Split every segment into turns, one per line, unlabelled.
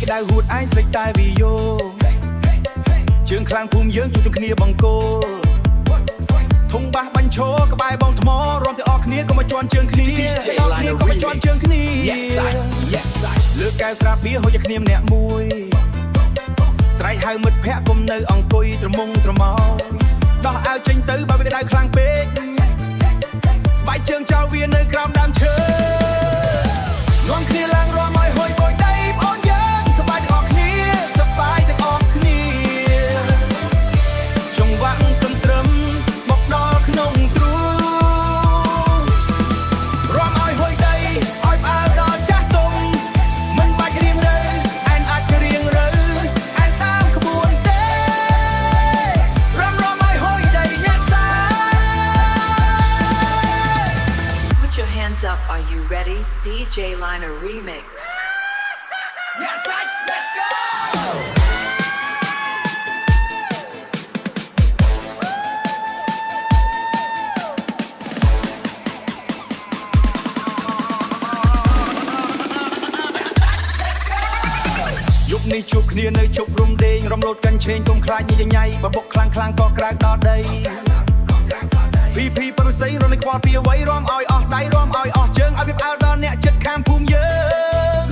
cái đai hụt ai sạch tai vì vô trường khang phùm dưỡng chung kia bằng cô thông ba bánh chó các bài bong thmó rong từ ở kia có mà chọn trường kia có mà chọn trường kia lừa cài sạp bia hồi cho kia nẹt mùi sải hai mực phe cùng nơi ông cùi trầm mông trầm máu đó ao tranh tới bao cái đai khang bế bài trường trao viên nơi gram đam chơi loang kia lang roa mai hồi bồi đây ôn nhớสบายแต่ออกគ្នាสบายแต่ออกគ្នាចង្វាក់កន្ទ្រឹមមកដល់ក្នុងទ្រូរំឲ្យហុយដីឲ្យផ្អើលដល់ចាស់ទុំមិនបាច់រៀងរើអែនអាចរៀងរើអែនតាមក្បួនទេរំឲ្យហុយដីញ៉ាសា
Put your hands up, are you ready? DJ Liner Remix.
Yes, let's go! ยุคนี้ជួបគ្នានៅជប់រំដេងរំលោតកាន់ឆេងកុំខ្លាចញញ៉ៃបបុកខ្លាំងខ្លាំងក៏ក្រៅដល់ដីពីប៉ុនស័យរំនៃខ្វល់ពីអ្វីរំឲ្យអស់ដៃរំឲ្យអស់ជើងឲ្យវាផ្អើលដល់អ្នកចិត្តខាងភូមិយើង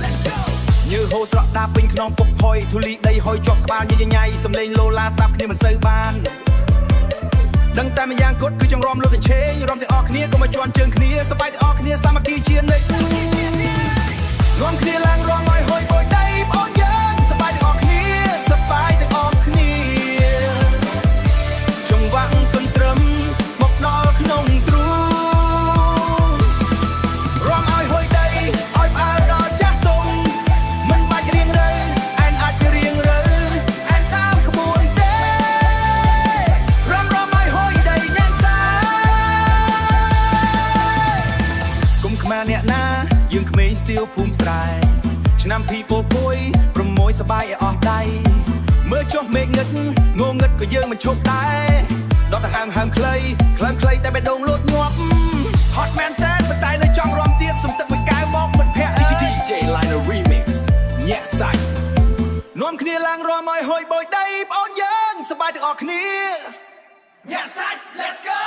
ញើហូរស្រក់ដាពេញក្នុងពុកផុយធូលីដីហុយជាប់ស្បាលញញ៉ៃសំលេងលោឡាស្ដាប់គ្នាមិនសូវបានដឹងតែម្យ៉ាងគត់គឺចង្រំលោតតែឆេងរំទាំងអស់គ្នាក៏មកជន់ជើងគ្នាសប្បាយទាំងអស់គ្នាសាមគ្គីជានិច្ចរំគ្នាឡើងរំឲ្យហុយបយដៃបងយើងសប្បាយទាំងអស់គ្នាសប្បាយទាំងអស់គ្នាចង្វាក់កន្ទ្រឹមមកដល់ក្នុងទ្រូរំឲ្យហុយដីឲ្យផ្អើលដល់ចាស់ទុំមិនបាច់រៀងរើអែនអាចរៀងរើអែនតាមក្បួនទេរំឲ្យហុយដីញ៉ាសាគុំខ្មាអ្នកណាយើងក្មេងស្ទៀវភូមិស្រែឆ្នាំពីពោពុយប្រមូលសបាយឲ្យអស់ដៃមើលចុះមេឃងឹតងងឹតក៏យើងមិនឈប់ដែរដកដង្ហើមហើមខ្លីក្លើមខ្លីតែបេះដូងលូតញាប់ហត់មែនតែប៉ុន្តែនៅចង់រំទៀតសំទឹកមួយកែវមកមិនភ័ក្រ DJ Liner Remix ញាក់សាច់នាំគ្នាឡើងរំឲ្យហុយបយដីបងយើងសប្បាយទាំងអស់គ្នាញាក់សាច់ Let's go